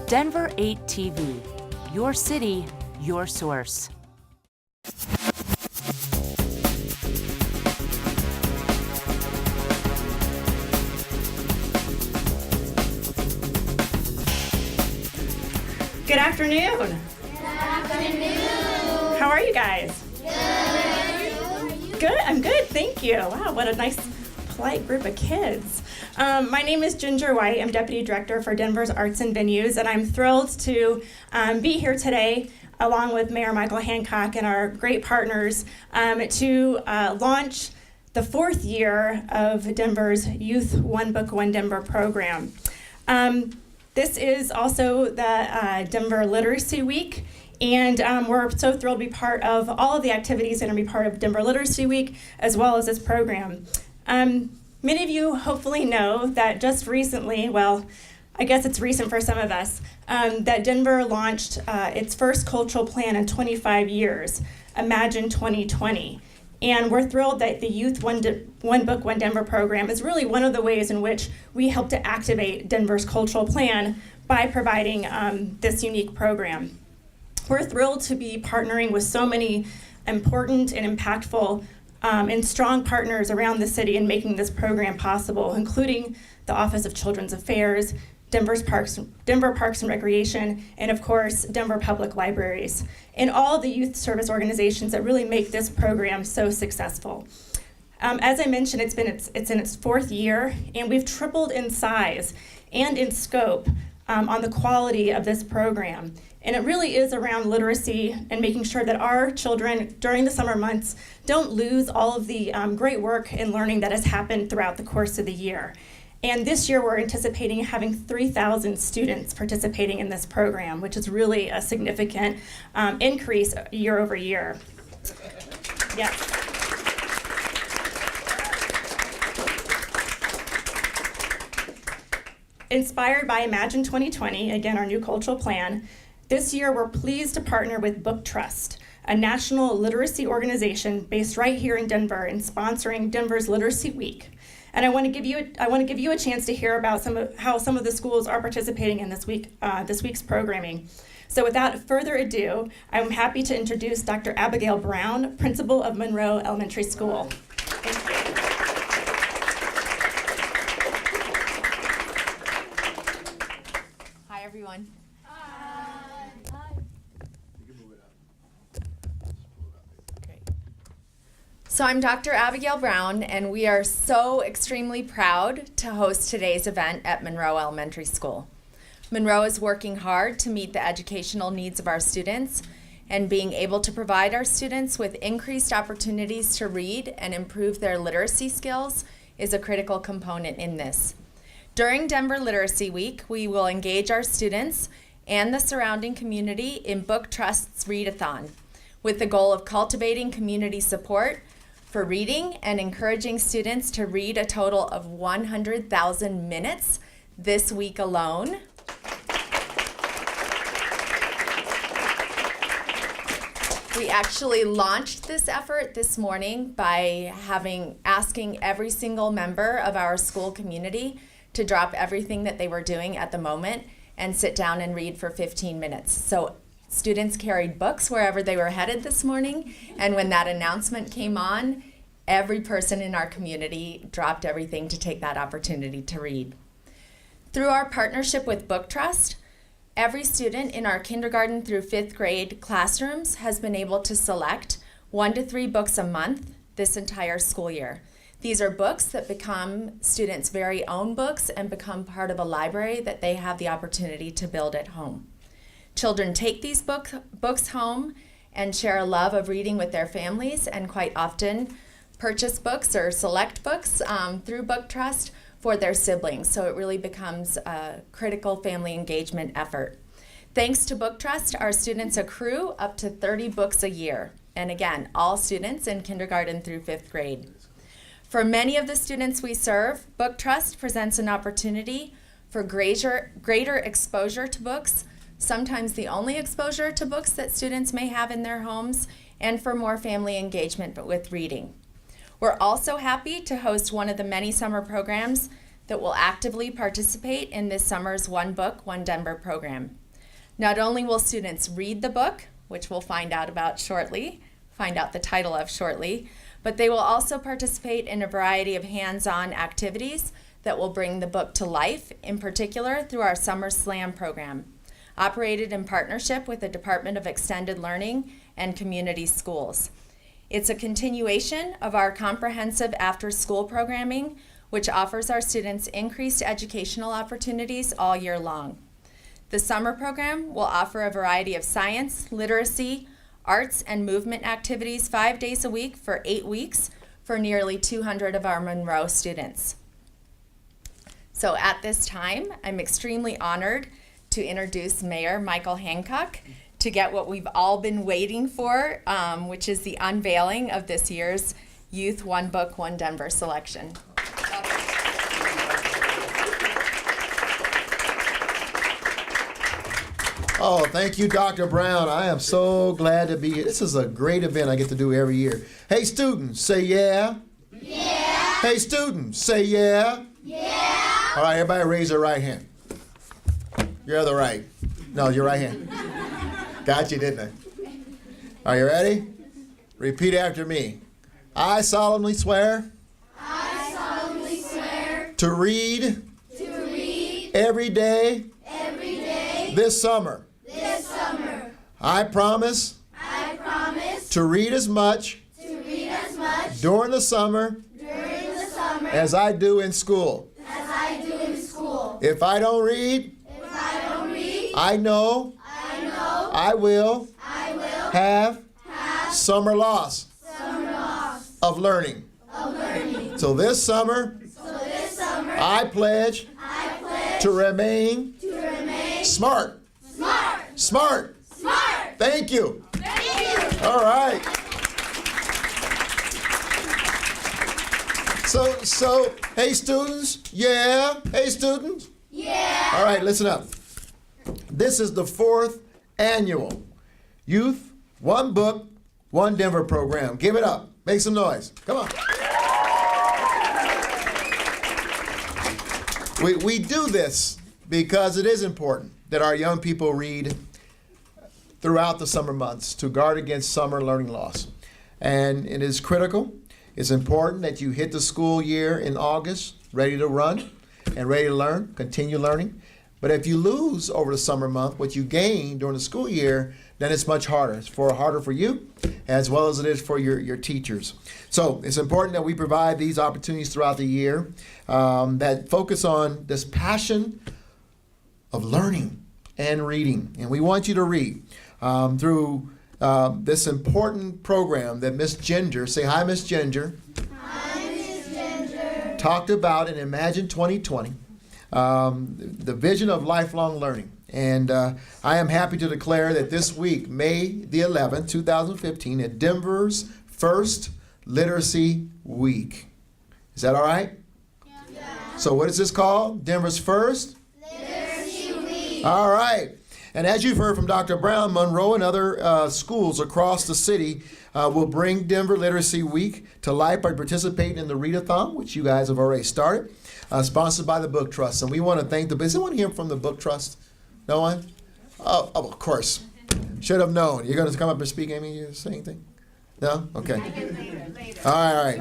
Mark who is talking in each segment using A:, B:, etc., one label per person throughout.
A: Denver 8 TV, your city, your source.
B: Good afternoon.
C: Good afternoon.
B: How are you guys?
C: Good.
B: Good, I'm good, thank you. Wow, what a nice, polite group of kids. My name is Ginger White. I'm Deputy Director for Denver's Arts and Venues, and I'm thrilled to be here today along with Mayor Michael Hancock and our great partners to launch the fourth year of Denver's Youth One Book, One Denver program. This is also the Denver Literacy Week, and we're so thrilled to be part of all of the activities that are going to be part of Denver Literacy Week, as well as this program. Many of you hopefully know that just recently, well, I guess it's recent for some of us, that Denver launched its first cultural plan in 25 years, Imagine 2020. And we're thrilled that the Youth One Book, One Denver program is really one of the ways in which we help to activate Denver's cultural plan by providing this unique program. We're thrilled to be partnering with so many important and impactful and strong partners around the city in making this program possible, including the Office of Children's Affairs, Denver Parks and Recreation, and of course, Denver Public Libraries, and all the youth service organizations that really make this program so successful. As I mentioned, it's in its fourth year, and we've tripled in size and in scope on the quality of this program. And it really is around literacy and making sure that our children during the summer months don't lose all of the great work and learning that has happened throughout the course of the year. And this year we're anticipating having 3,000 students participating in this program, which is really a significant increase year over year. Yes. Inspired by Imagine 2020, again, our new cultural plan, this year we're pleased to partner with Book Trust, a national literacy organization based right here in Denver and sponsoring Denver's Literacy Week. And I want to give you a chance to hear about how some of the schools are participating in this week's programming. So without further ado, I'm happy to introduce Dr. Abigail Brown, principal of Munroe Elementary School. Thank you.
D: Hi, everyone. So I'm Dr. Abigail Brown, and we are so extremely proud to host today's event at Munroe Elementary School. Munroe is working hard to meet the educational needs of our students, and being able to provide our students with increased opportunities to read and improve their literacy skills is a critical component in this. During Denver Literacy Week, we will engage our students and the surrounding community in Book Trust's Readathon, with the goal of cultivating community support for reading and encouraging students to read a total of 100,000 minutes this week alone. We actually launched this effort this morning by asking every single member of our school community to drop everything that they were doing at the moment and sit down and read for 15 minutes. So students carried books wherever they were headed this morning, and when that announcement came on, every person in our community dropped everything to take that opportunity to read. Through our partnership with Book Trust, every student in our kindergarten through 5th grade classrooms has been able to select 1 to 3 books a month this entire school year. These are books that become students' very own books and become part of a library that they have the opportunity to build at home. Children take these books home and share a love of reading with their families, and quite often purchase books or select books through Book Trust for their siblings. So it really becomes a critical family engagement effort. Thanks to Book Trust, our students accrue up to 30 books a year. And again, all students in kindergarten through 5th grade. For many of the students we serve, Book Trust presents an opportunity for greater exposure to books, sometimes the only exposure to books that students may have in their homes, and for more family engagement with reading. We're also happy to host one of the many summer programs that will actively participate in this summer's One Book, One Denver program. Not only will students read the book, which we'll find out the title of shortly, but they will also participate in a variety of hands-on activities that will bring the book to life, in particular through our Summer Slam program, operated in partnership with the Department of Extended Learning and Community Schools. It's a continuation of our comprehensive after-school programming, which offers our students increased educational opportunities all year long. The summer program will offer a variety of science, literacy, arts, and movement activities 5 days a week for 8 weeks for nearly 200 of our Munroe students. So at this time, I'm extremely honored to introduce Mayor Michael Hancock to get what we've all been waiting for, which is the unveiling of this year's Youth One Book, One Denver selection.
E: Oh, thank you, Dr. Brown. I am so glad to be here. This is a great event I get to do every year. Hey, students, say yeah.
C: Yeah.
E: Hey, students, say yeah.
C: Yeah.
E: All right, everybody raise their right hand. Your other right. No, your right hand. Got you, didn't I? Are you ready? Repeat after me. I solemnly swear.
C: I solemnly swear
E: To read.
C: to read
E: Every day.
C: every day
E: This summer.
C: this summer.
E: I promise.
C: I promise
E: To read as much.
C: to read as much
E: During the summer.
C: during the summer
E: As I do in school.
C: as I do in school.
E: If I don't read.
C: If I don't read,
E: I know. I will. Have. Summer loss. Of learning. So this summer. I pledge. To remain. Smart. Smart. Thank you. All right. So, hey students. Yeah. Hey students.
C: Yeah.
E: All right, listen up. This is the 4th annual Youth One Book, One Denver program. Give it up. Make some noise. Come on. We do this because it is important that our young people read throughout the summer months to guard against summer learning loss. And it is critical. It's important that you hit the school year in August, ready to run and ready to learn, continue learning. But if you lose over the summer month what you gain during the school year, then it's much harder. It's harder for you as well as it is for your teachers. So it's important that we provide these opportunities throughout the year that focus on this passion of learning and reading. And we want you to read through this important program that Miss Ginger, say hi Miss Ginger,
C: Hi, Miss Ginger.
E: talked about in Imagine 2020. The vision of lifelong learning. And I am happy to declare that this week, May the 11th, 2015, at Denver's first Literacy Week. Is that all right? Yeah. So what is this called? Denver's first?
C: Literacy Week.
E: All right. And as you've heard from Dr. Brown, Munroe and other schools across the city will bring Denver Literacy Week to life by participating in the Readathon, which you guys have already started. Sponsored by the Book Trust. And we want to thank is anyone here from the Book Trust? No one? Oh, of course. Should have known. You're going to come up and speak, Amy? You say anything? No? Okay. All right.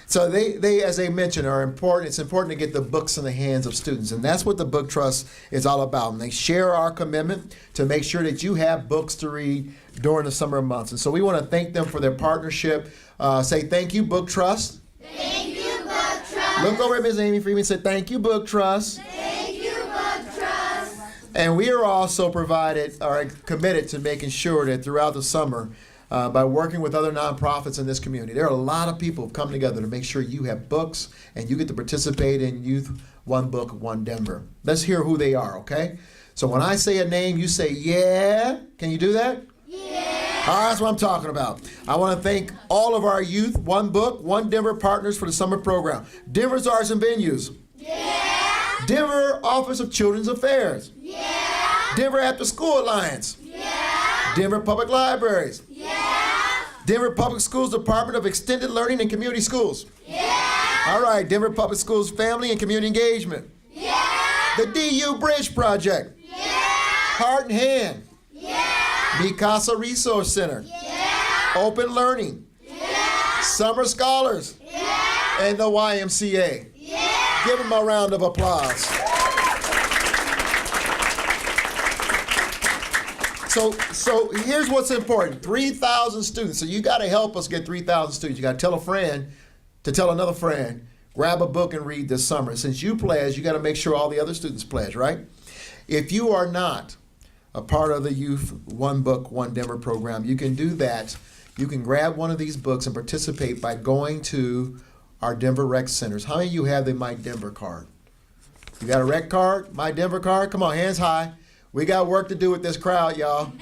E: So they, as they mentioned, are important. It's important to get the books in the hands of students. And that's what the Book Trust is all about. And they share our commitment to make sure that you have books to read during the summer months. And so we want to thank them for their partnership. Say thank you, Book Trust.
C: Thank you, Book Trust.
E: Look over at Ms. Amy Freeman and say, thank you, Book Trust.
C: Thank you, Book Trust.
E: And we are also committed to making sure that throughout the summer, by working with other nonprofits in this community, there are a lot of people who come together to make sure you have books and you get to participate in Youth One Book, One Denver. Let's hear who they are, okay? So when I say a name, you say, yeah. Can you do that?
C: Yeah.
E: That's what I'm talking about. I want to thank all of our Youth One Book, One Denver partners for the summer program. Denver's Arts and Venues.
C: Yeah.
E: Denver Office of Children's Affairs.
C: Yeah.
E: Denver After School Alliance.
C: Yeah.
E: Denver Public Libraries.
C: Yeah.
E: Denver Public Schools Department of Extended Learning and Community Schools.
C: Yeah.
E: All right, Denver Public Schools Family and Community Engagement.
C: Yeah.
E: The DU Bridge Project.
C: Yeah.
E: Heart and Hand.
C: Yeah.
E: Mi Casa Resource Center.
C: Yeah.
E: Open Learning.
C: Yeah.
E: Summer Scholars.
C: Yeah.
E: And the YMCA.
C: Yeah.
E: Give them a round of applause. So here's what's important. 3,000 students. So you got to help us get 3,000 students. You got to tell a friend to tell another friend, grab a book and read this summer. Since you pledge, you got to make sure all the other students pledge, right? If you are not a part of the Youth One Book, One Denver program, you can do that. You can grab one of these books and participate by going to our Denver Rec Centers. How many of you have the My Denver card? You got a rec card? My Denver card? Come on, hands high. We got work to do with this crowd, y'all.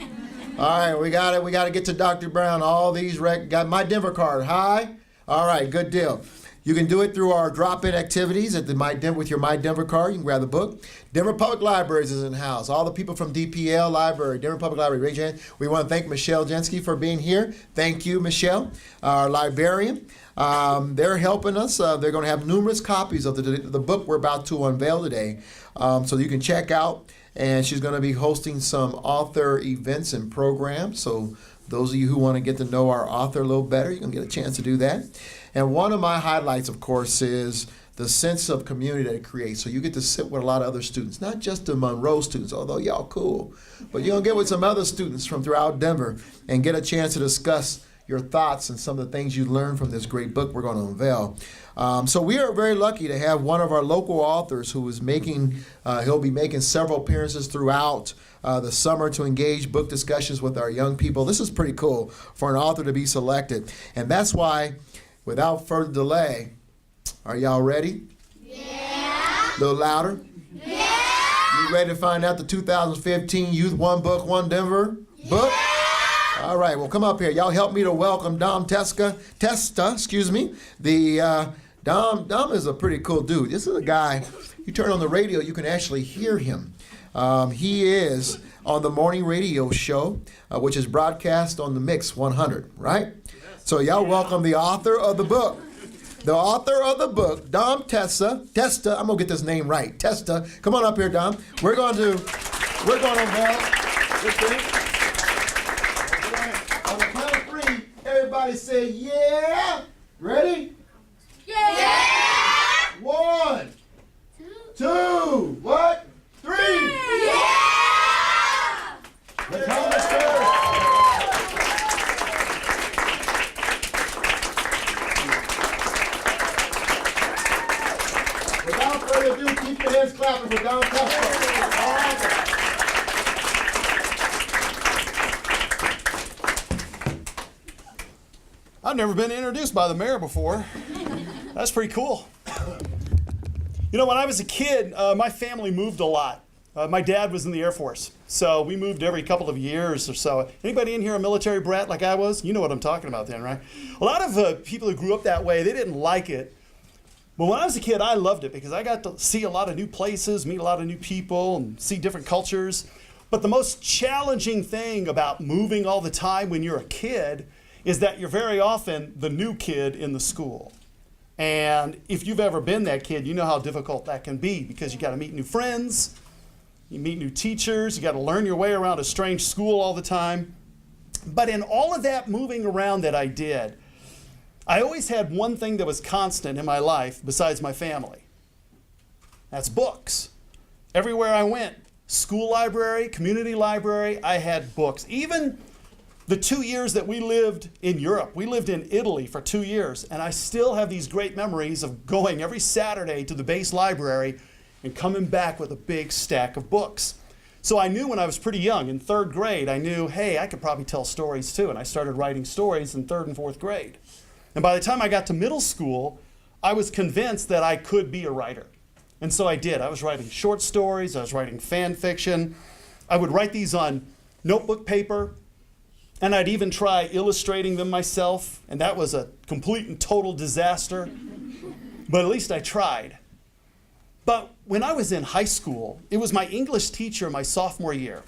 E: All right, we got it. We got to get to Dr. Brown. All these got My Denver card. High? All right, good deal. You can do it through our drop-in activities at the with your My Denver card. You can grab the book. Denver Public Libraries is in house. All the people from DPL Library, Denver Public Library, raise your hand. We want to thank Michelle Jensky for being here. Thank you, Michelle, our librarian. They're helping us. They're going to have numerous copies of the book we're about to unveil today, so you can check out. And she's going to be hosting some author events and programs. So those of you who want to get to know our author a little better, you're going to get a chance to do that. And one of my highlights, of course, is the sense of community that it creates. So you get to sit with a lot of other students, not just the Munroe students, although y'all cool, but you're going to get with some other students from throughout Denver and get a chance to discuss your thoughts and some of the things you learned from this great book we're going to unveil. So we are very lucky to have one of our local authors who is he'll be making several appearances throughout the summer to engage book discussions with our young people. This is pretty cool for an author to be selected. And that's why, without further delay, are y'all ready?
C: Yeah.
E: A little louder?
C: Yeah.
E: You ready to find out the 2015 Youth One Book, One Denver book?
C: Yeah.
E: All right, well, come up here. Y'all help me to welcome Dom Testa, Dom is a pretty cool dude. This is a guy, you turn on the radio, you can actually hear him. He is on the morning radio show, which is broadcast on the Mix 100, right? So y'all welcome the author of the book. The author of the book, Dom Testa, I'm gonna get this name right, Testa. Come on up here, Dom. We're going to unveil this thing. On the count of three, everybody say, yeah. Ready?
C: Yeah.
E: 1, 2, what? 3.
C: Yeah.
E: The time is first. Without further ado, keep your hands clapping for Dom Testa. All right.
F: I've never been introduced by the mayor before. That's pretty cool. You know, when I was a kid, my family moved a lot. My dad was in the Air Force, so we moved every couple of years or so. Anybody in here a military brat like I was? You know what I'm talking about then, right? A lot of people who grew up that way, they didn't like it. But when I was a kid, I loved it because I got to see a lot of new places, meet a lot of new people, and see different cultures. But the most challenging thing about moving all the time when you're a kid is that you're very often the new kid in the school. And if you've ever been that kid, you know how difficult that can be because you got to meet new friends, you meet new teachers, you got to learn your way around a strange school all the time. But in all of that moving around that I did, I always had one thing that was constant in my life besides my family. That's books. Everywhere I went, school library, community library, I had books. Even the 2 years that we lived in Europe, we lived in Italy for 2 years, and I still have these great memories of going every Saturday to the base library and coming back with a big stack of books. So I knew when I was pretty young, in 3rd grade, I knew, hey, I could probably tell stories too, and I started writing stories in 3rd and 4th grade. And by the time I got to middle school, I was convinced that I could be a writer. And so I did. I was writing short stories, I was writing fan fiction. I would write these on notebook paper, and I'd even try illustrating them myself, and that was a complete and total disaster. But at least I tried. But when I was in high school, it was my English teacher my sophomore year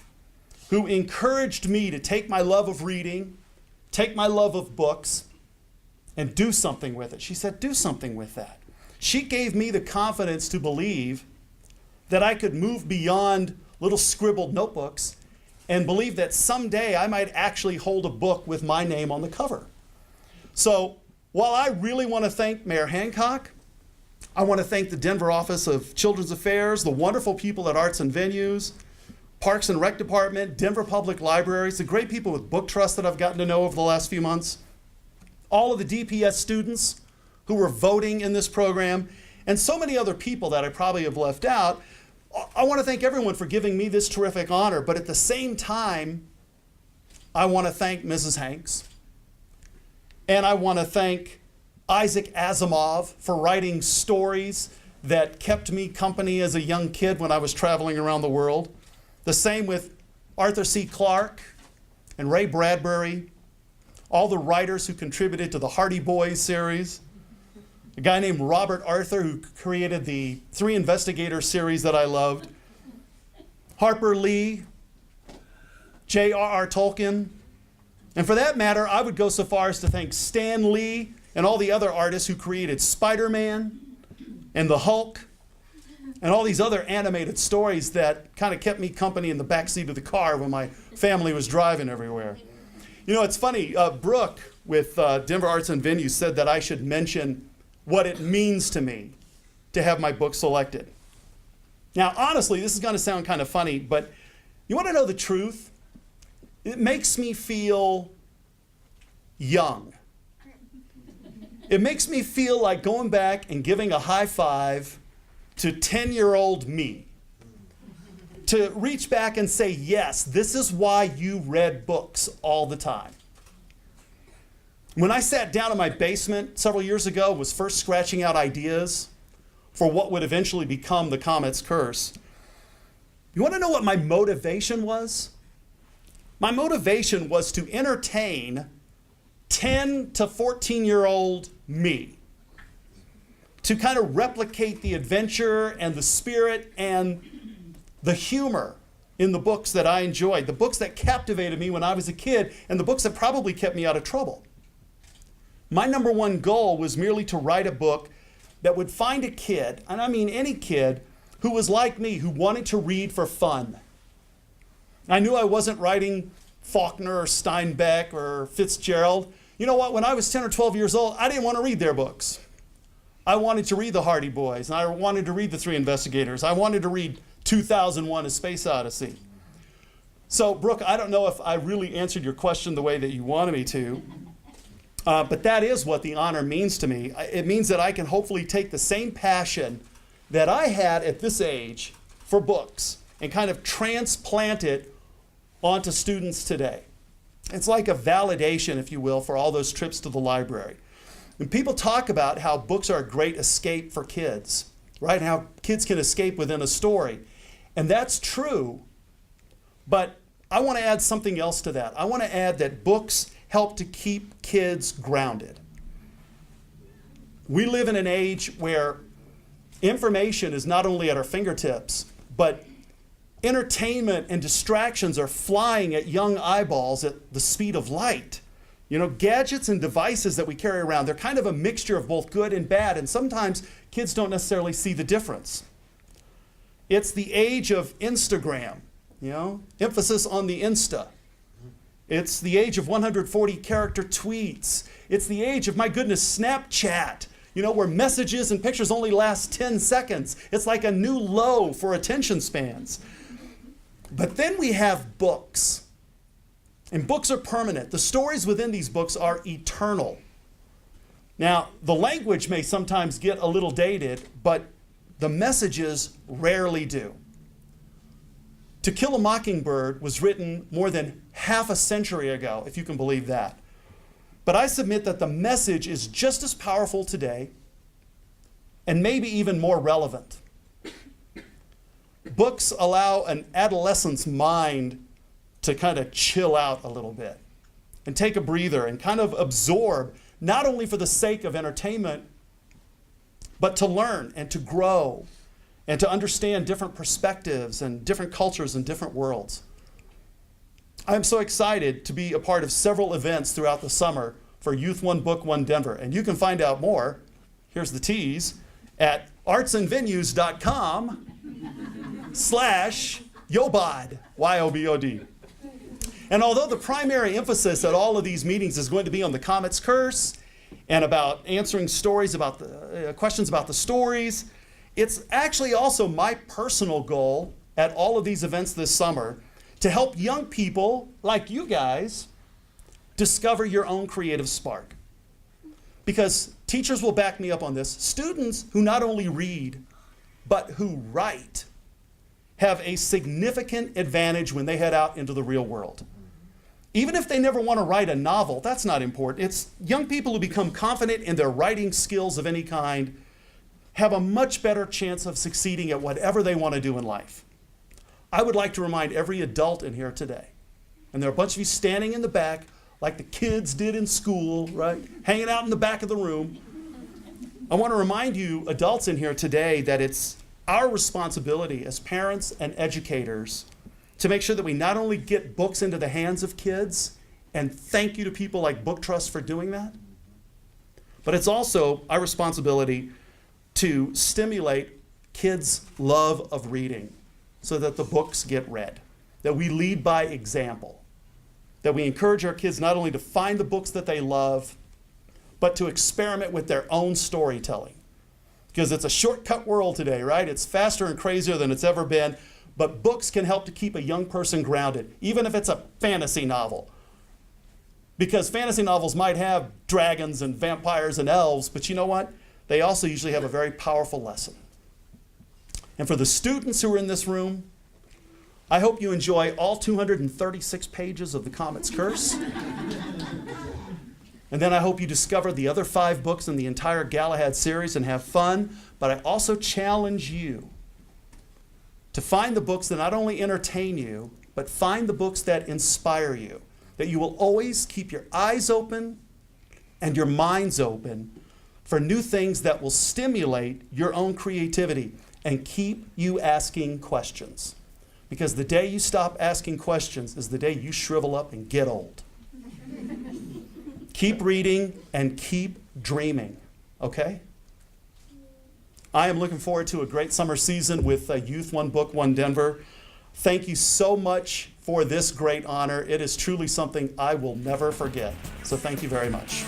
F: who encouraged me to take my love of reading, take my love of books, and do something with it. She said, do something with that. She gave me the confidence to believe that I could move beyond little scribbled notebooks and believe that someday I might actually hold a book with my name on the cover. So while I really want to thank Mayor Hancock, I want to thank the Denver Office of Children's Affairs, the wonderful people at Arts and Venues, Parks and Rec Department, Denver Public Libraries, the great people with Book Trust that I've gotten to know over the last few months, all of the DPS students who were voting in this program, and so many other people that I probably have left out. I want to thank everyone for giving me this terrific honor, but at the same time, I want to thank Mrs. Hanks, and I want to thank Isaac Asimov for writing stories that kept me company as a young kid when I was traveling around the world. The same with Arthur C. Clarke and Ray Bradbury, all the writers who contributed to the Hardy Boys series. A guy named Robert Arthur who created the Three Investigators series that I loved. Harper Lee, J.R.R. Tolkien. And for that matter, I would go so far as to thank Stan Lee and all the other artists who created Spider-Man and the Hulk and all these other animated stories that kind of kept me company in the backseat of the car when my family was driving everywhere. You know, it's funny, Brooke with Denver Arts and Venues said that I should mention what it means to me to have my book selected. Now, honestly, this is going to sound kind of funny, but you want to know the truth? It makes me feel young. It makes me feel like going back and giving a high five to 10-year-old me. To reach back and say, yes, this is why you read books all the time. When I sat down in my basement several years ago, was first scratching out ideas for what would eventually become the Comet's Curse. You want to know what my motivation was? My motivation was to entertain 10 to 14-year-old me, to kind of replicate the adventure and the spirit and the humor in the books that I enjoyed, the books that captivated me when I was a kid, and the books that probably kept me out of trouble. My number one goal was merely to write a book that would find a kid, and I mean any kid, who was like me, who wanted to read for fun. I knew I wasn't writing Faulkner or Steinbeck or Fitzgerald. You know what? When I was 10 or 12 years old, I didn't want to read their books. I wanted to read the Hardy Boys, and I wanted to read the Three Investigators. I wanted to read 2001: A Space Odyssey. So, Brooke, I don't know if I really answered your question the way that you wanted me to, but that is what the honor means to me. It means that I can hopefully take the same passion that I had at this age for books and kind of transplant it onto students today. It's like a validation, if you will, for all those trips to the library. And people talk about how books are a great escape for kids, right? How kids can escape within a story. And that's true, but I want to add something else to that. I want to add that books help to keep kids grounded. We live in an age where information is not only at our fingertips, but entertainment and distractions are flying at young eyeballs at the speed of light. You know, gadgets and devices that we carry around, they're kind of a mixture of both good and bad, and sometimes kids don't necessarily see the difference. It's the age of Instagram, you know, emphasis on the Insta. It's the age of 140 character tweets. It's the age of, my goodness, Snapchat, you know, where messages and pictures only last 10 seconds. It's like a new low for attention spans. But then we have books. And books are permanent. The stories within these books are eternal. Now, the language may sometimes get a little dated, but the messages rarely do. To Kill a Mockingbird was written more than half a century ago, if you can believe that. But I submit that the message is just as powerful today, and maybe even more relevant. Books allow an adolescent's mind to kind of chill out a little bit and take a breather and kind of absorb, not only for the sake of entertainment, but to learn and to grow and to understand different perspectives and different cultures and different worlds. I'm so excited to be a part of several events throughout the summer for Youth One Book One Denver. And you can find out more, here's the tease, at artsandvenues.com/YOBOD, Y-O-B-O-D. And although the primary emphasis at all of these meetings is going to be on the Comet's curse and about answering stories about the questions about the stories, it's actually also my personal goal at all of these events this summer to help young people like you guys discover your own creative spark. Because teachers will back me up on this. Students who not only read, but who write have a significant advantage when they head out into the real world. Even if they never want to write a novel, that's not important. It's young people who become confident in their writing skills of any kind have a much better chance of succeeding at whatever they want to do in life. I would like to remind every adult in here today, and there are a bunch of you standing in the back like the kids did in school, right? Hanging out in the back of the room. I want to remind you, adults in here today, that it's our responsibility as parents and educators to make sure that we not only get books into the hands of kids, and thank you to people like Book Trust for doing that, but it's also our responsibility to stimulate kids' love of reading so that the books get read, that we lead by example, that we encourage our kids not only to find the books that they love, but to experiment with their own storytelling. Because it's a shortcut world today, right? It's faster and crazier than it's ever been, but books can help to keep a young person grounded, even if it's a fantasy novel. Because fantasy novels might have dragons and vampires and elves, but you know what? They also usually have a very powerful lesson. And for the students who are in this room, I hope you enjoy all 236 pages of The Comet's Curse. And then I hope you discover the other 5 books in the entire Galahad series and have fun. But I also challenge you to find the books that not only entertain you, but find the books that inspire you. That you will always keep your eyes open and your minds open for new things that will stimulate your own creativity and keep you asking questions. Because the day you stop asking questions is the day you shrivel up and get old. Keep reading and keep dreaming, okay? I am looking forward to a great summer season with Youth One Book, One Denver. Thank you so much for this great honor. It is truly something I will never forget. So thank you very much.